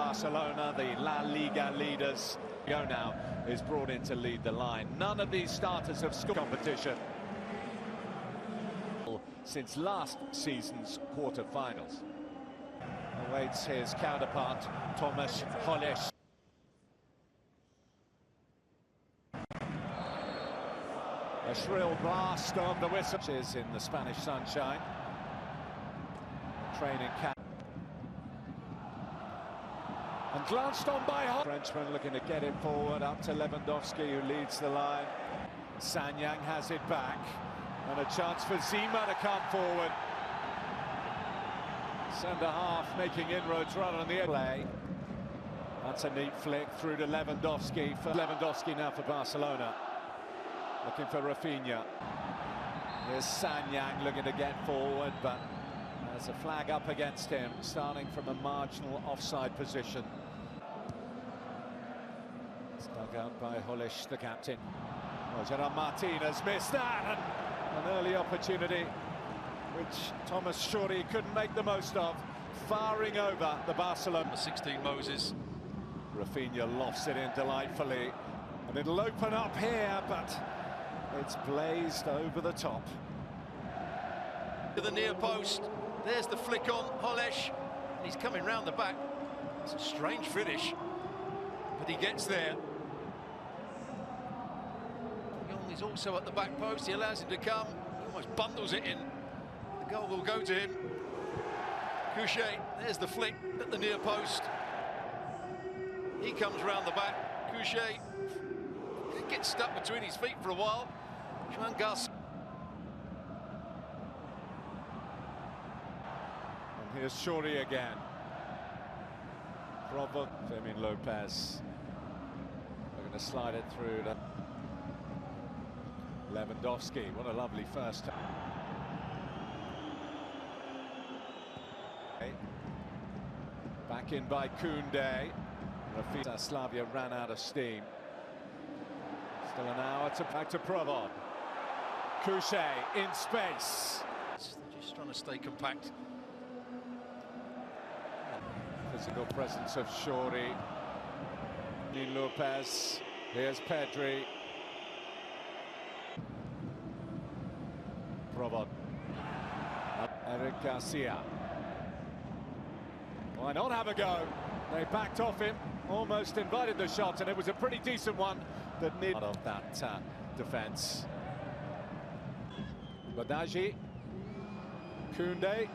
Barcelona, the La Liga leaders. Now is brought in to lead the line. None of these starters have scored competition since last season's quarter-finals. Awaits his counterpart, Tomasz Holeš. A shrill blast on the whistle is in the Spanish sunshine. Training camp. And glanced on by Frenchman looking to get it forward up to Lewandowski, who leads the line. Sanyang has it back. And a chance for Zima to come forward. Centre-half making inroads right on the play. That's a neat flick through to Lewandowski. For Lewandowski now for Barcelona. Looking for Rafinha. Here's Sanyang looking to get forward, but there's a flag up against him, starting from a marginal offside position. It's dug out by Holeš, the captain. Oh, Gerard Martinez missed that, and an early opportunity which Thomas Shuri couldn't make the most of, firing over the Barcelona. 16 Moses. Rafinha lofts it in delightfully, and it'll open up here, but it's blazed over the top. To the near post, there's the flick on Holeš, and he's coming round the back. It's a strange finish, but he gets there. Young is also at the back post, he allows him to come, he almost bundles it in. The goal will go to him. Couchet, there's the flick at the near post. He comes round the back. Couchet gets stuck between his feet for a while. Joan Garcia. And here's Shuri again. Robert Fermin Lopez. They're going to slide it through to Lewandowski. What a lovely first time. Back in by Koundé. Rafinha. Slavia ran out of steam. Still an hour to back to Provod. Couchet in space. They're just trying to stay compact. Physical presence of Shuri. Lopez. Here's Pedri. Provod. Eric Garcia. Why not have a go? They backed off him, almost invited the shot, and it was a pretty decent one that needed out of that defence. Badaji, Koundé,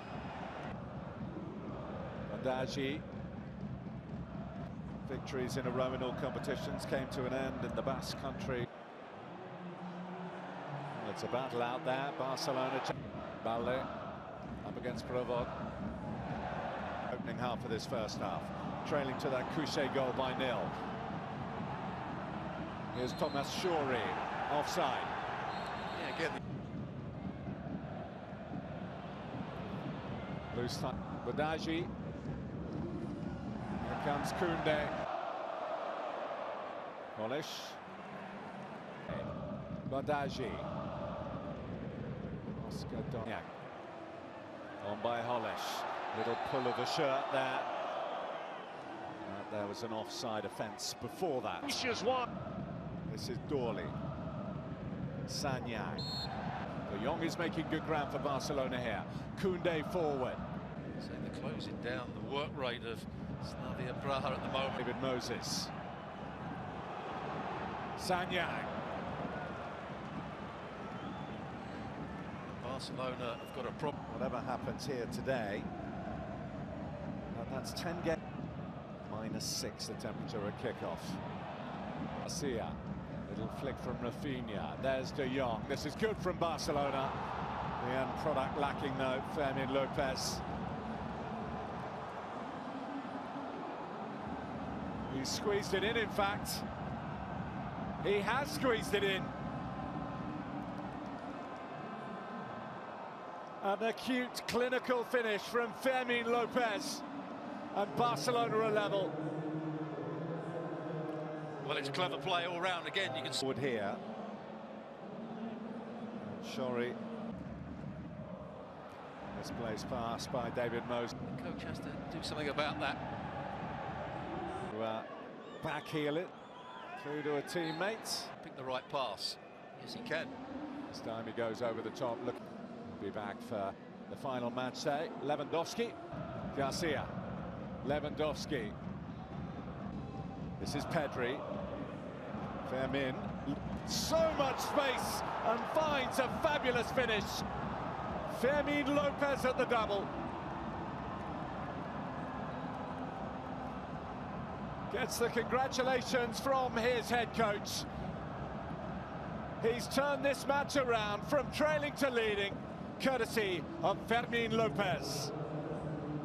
Badaji. Victories in a row in all competitions came to an end in the Basque Country. Well, it's a battle out there. Barcelona, Balde up against Provod. Opening half of this first half, trailing to that Couchet goal by nil. Here's Tomasz Shuri, offside. Yeah, again. Loose time. Badaji. Here comes Koundé. Holeš. Badaji. Oscar Doniak. On by Holeš. Little pull of the shirt there. There was an offside offence before that. This is Dorley. Sanyang. De Jong is making good ground for Barcelona here. Koundé forward. So they're closing down the work rate of Slavia Praha at the moment. David Moses. Sanyang. Barcelona have got a problem. Whatever happens here today, that's 10 games. -6 the temperature at kickoff. Garcia, little flick from Rafinha. There's De Jong. This is good from Barcelona. The end product lacking though. Fermin Lopez. He squeezed it in fact. He has squeezed it in. An acute, clinical finish from Fermin Lopez. And Barcelona are level. Well, it's clever play all round. Again, you can forward here. Shuri. Misplaced pass by David Moses. The coach has to do something about that. backheel it through to a teammate. Pick the right pass. Yes, he can. This time he goes over the top. Look, he'll be back for the final match day. Lewandowski, Garcia, Lewandowski. This is Pedri. Fermin. So much space and finds a fabulous finish. Fermin Lopez at the double. Gets the congratulations from his head coach. He's turned this match around from trailing to leading, courtesy of Fermin Lopez.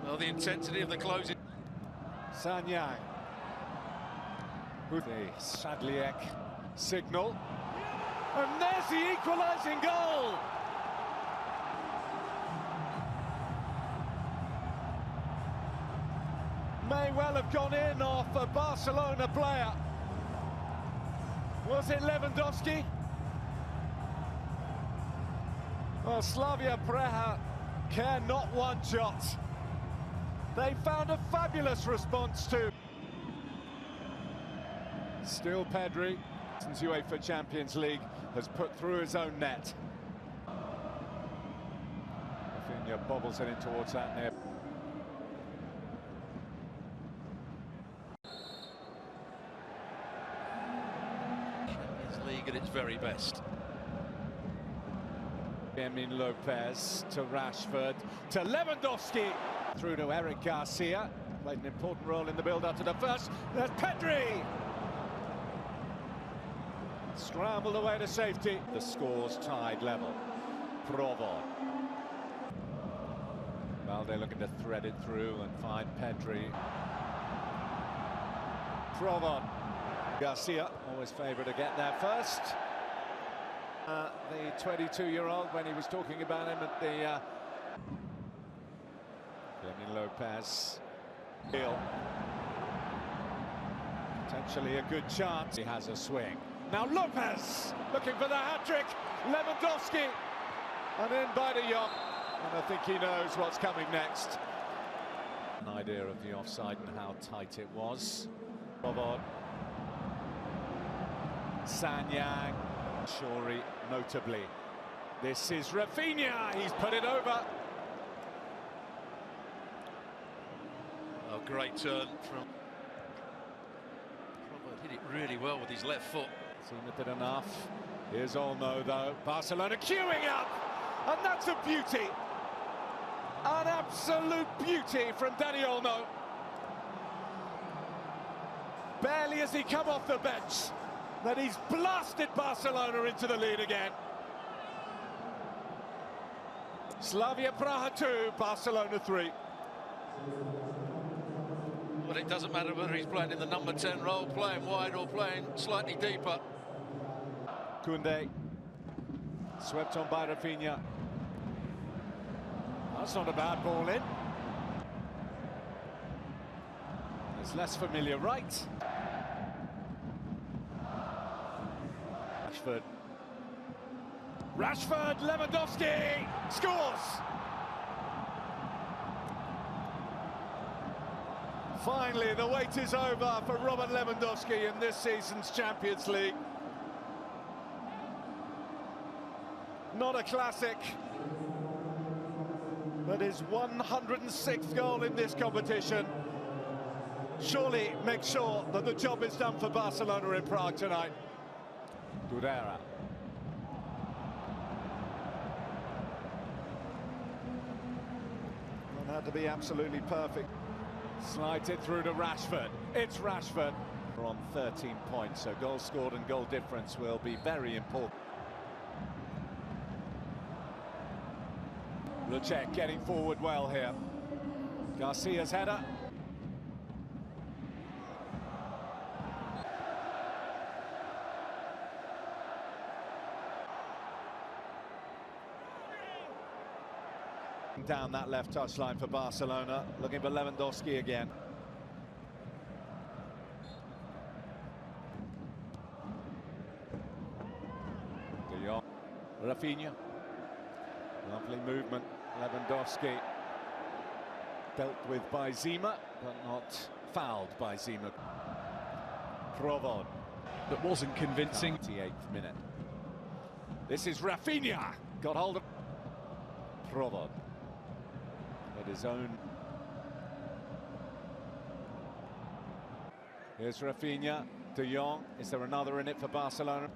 Well, the intensity of the closing. Sanyang. With the Sadliek signal. And there's the equalising goal! May well have gone in off a Barcelona player. Was it Lewandowski? Well, Slavia Praha care not one jot. They found a fabulous response to. Still Pedri, since UEFA Champions League, has put through his own net. Rafinha bobbles it in towards that near. Champions League at its very best. Fermin Lopez to Rashford to Lewandowski through to Eric Garcia. Played an important role in the build-up to the first. There's Pedri. Scrambled away to safety. The score's tied level. Provo. Valde looking to thread it through and find Pedri. Provo. Garcia always favoured to get there first. The 22-year-old, when he was talking about him at the Fermin Lopez. Potentially a good chance. He has a swing. Now Lopez looking for the hat-trick. Lewandowski. And in by De Jong. And I think he knows what's coming next. An idea of the offside and how tight it was. Provod. Sanyang. Shuri, notably. This is Rafinha. He's put it over. Oh, great turn from. Robert hit it really well with his left foot. Seen it enough. Here's Olmo, though. Barcelona queuing up. And that's a beauty. An absolute beauty from Dani Olmo. Barely has he come off the bench that he's blasted Barcelona into the lead again. Slavia Praha 2, Barcelona 3. But it doesn't matter whether he's playing in the number 10 role, playing wide or playing slightly deeper. Koundé, swept on by Rafinha. That's not a bad ball in. It's less familiar right. Rashford, Lewandowski scores! Finally, the wait is over for Robert Lewandowski in this season's Champions League. Not a classic, but his 106th goal in this competition surely makes sure that the job is done for Barcelona in Prague tonight. Durera. It had to be absolutely perfect. Slides it through to Rashford. It's Rashford. We're on 13 points, so goal scored and goal difference will be very important. Lucek getting forward well here. Garcia's header. Down that left touchline for Barcelona, looking for Lewandowski again. De Jong, Rafinha, lovely movement. Lewandowski dealt with by Zima, but not fouled by Zima. Provod. That wasn't convincing. 98th minute. This is Rafinha. Got hold of Provod. At his own. Here's Rafinha. De Jong. Is there another in it for Barcelona?